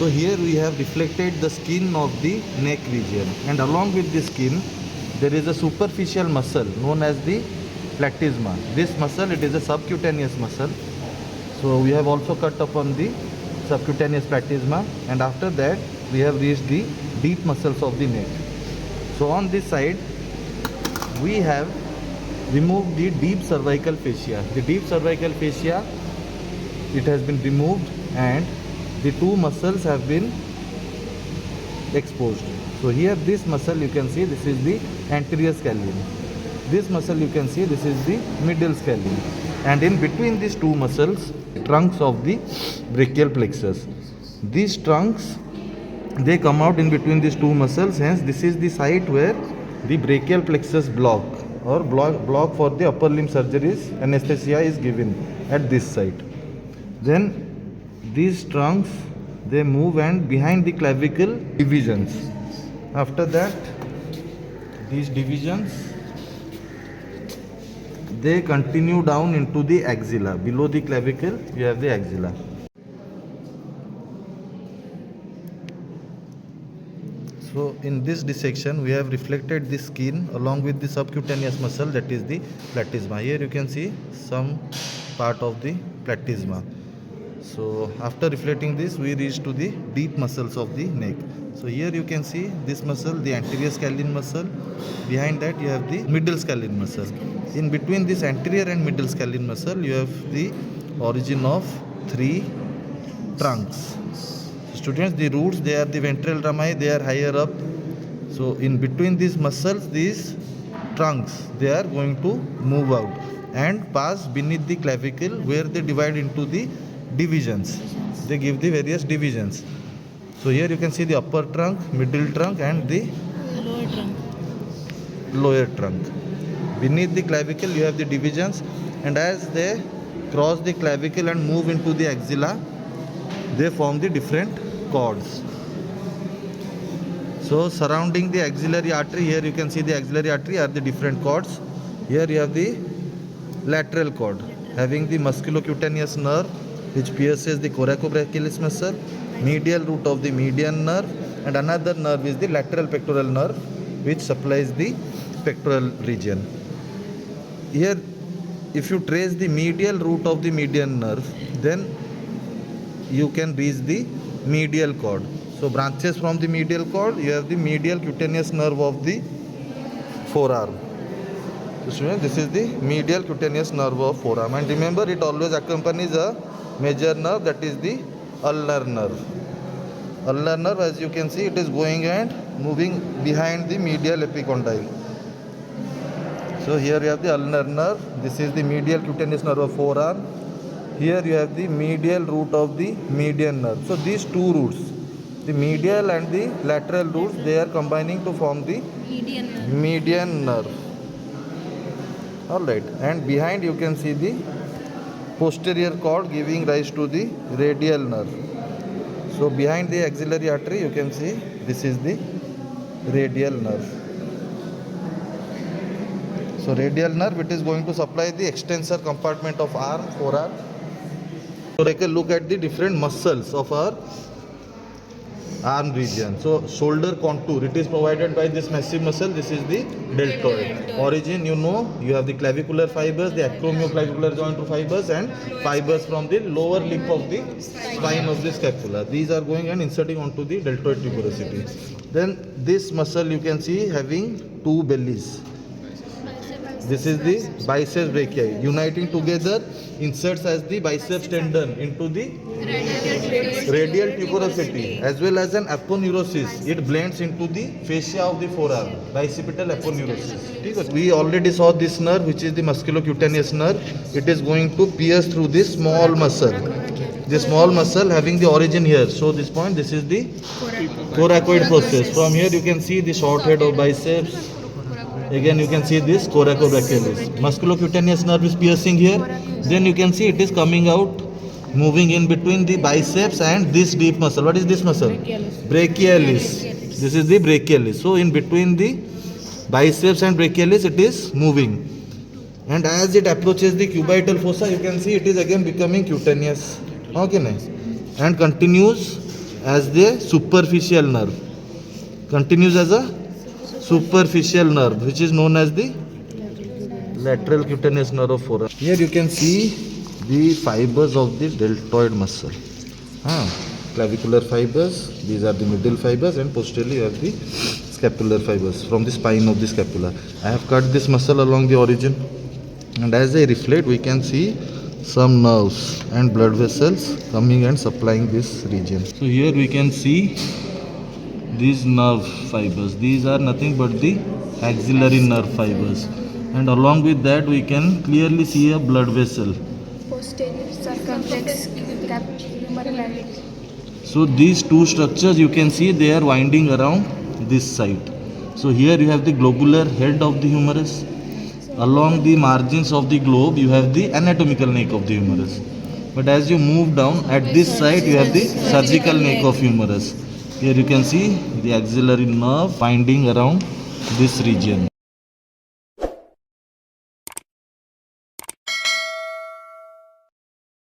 So here we have reflected the skin of the neck region, and along with the skin there is a superficial muscle known as the platysma. This muscle, it is a subcutaneous muscle. So we have also cut upon the subcutaneous platysma, and after that we have reached the deep muscles of the neck. So on this side we have removed the deep cervical fascia. The deep cervical fascia, it has been removed, and the two muscles have been exposed. So here this muscle you can see, this is the anterior scalene. This muscle you can see, this is the middle scalene. And in between these two muscles, trunks of the brachial plexus. These trunks, they come out in between these two muscles, hence this is the site where the brachial plexus block or block for the upper limb surgeries, anesthesia is given at this site. Then these trunks, they move and behind the clavicle divisions. After that, these divisions, they continue down into the axilla. Below the clavicle you have the axilla. So in this dissection we have reflected the skin along with the subcutaneous muscle, that is the platysma. Here you can see some part of the platysma. So after reflecting this, we reach to the deep muscles of the neck. So here you can see this muscle, the anterior scalene muscle. Behind that you have the middle scalene muscle. In between this anterior and middle scalene muscle, you have the origin of three trunks. So students, the roots, they are the ventral rami, they are higher up. So in between these muscles, these trunks, they are going to move out and pass beneath the clavicle, where they divide into the divisions. They give the various divisions. So here you can see the upper trunk, middle trunk, and the lower trunk. Beneath the clavicle you have the divisions, and as they cross the clavicle and move into the axilla, they form the different cords. So surrounding the axillary artery, here you can see the axillary artery are the different cords. Here you have the lateral cord having the musculocutaneous nerve which pierces the coracobrachialis muscle, medial root of the median nerve, and another nerve is the lateral pectoral nerve which supplies the pectoral region. Here if you trace the medial root of the median nerve, then you can reach the medial cord. So branches from the medial cord, you have the medial cutaneous nerve of the forearm. So students, this is the medial cutaneous nerve of forearm, and remember it always accompanies a major nerve, that is the ulnar nerve. Ulnar nerve, as you can see, it is going and moving behind the medial epicondyle. So here you have the ulnar nerve, this is the medial cutaneous nerve of forearm. Here you have the medial root of the median nerve. So these two roots, the medial and the lateral roots, they are combining to form the median nerve. Alright, and behind you can see the posterior cord giving rise to the radial nerve. So behind the axillary artery you can see this is the radial nerve. So radial nerve, it is going to supply the extensor compartment of arm, forearm. So take a look at the different muscles of our arm region. So shoulder contour, it is provided by this massive muscle, this is the deltoid. Origin, you know, you have the clavicular fibers, the acromioclavicular joint fibers, and fibers from the lower lip of the spine of the scapula. These are going and inserting onto the deltoid tuberosity. Then this muscle you can see having two bellies. This is the biceps brachii. Uniting together, inserts as the biceps tendon into the radial tuberosity, as well as an aponeurosis. It blends into the fascia of the forearm, bicipital aponeurosis. We already saw this nerve, which is the musculocutaneous nerve. It is going to pierce through this small muscle. This small muscle having the origin here. So this point, this is the coracoid process. From here you can see the short head of biceps. Again you can see this coracobrachialis. Musculocutaneous nerve is piercing here. Then you can see it is coming out, moving in between the biceps and this deep muscle. What is this muscle? Brachialis. This is the brachialis. So in between the biceps and brachialis it is moving. And as it approaches the cubital fossa, you can see it is again becoming cutaneous. Okay, nice. And continues as the superficial nerve, continues as a superficial nerve, which is known as the lateral cutaneous nerve of forearm. Here you can see the fibers of the deltoid muscle. Clavicular fibers, these are the middle fibers, and posteriorly you have the scapular fibers from the spine of the scapula. I have cut this muscle along the origin, and as they reflect we can see some nerves and blood vessels coming and supplying this region. So here we can see these nerve fibers. These are nothing but the axillary nerve fibers, and along with that we can clearly see a blood vessel. Posterior circumflex humeral. So these two structures you can see they are winding around this site. So here you have the globular head of the humerus. Along the margins of the globe you have the anatomical neck of the humerus. But as you move down at this side you have the surgical neck of humerus. Here you can see the axillary nerve winding around this region.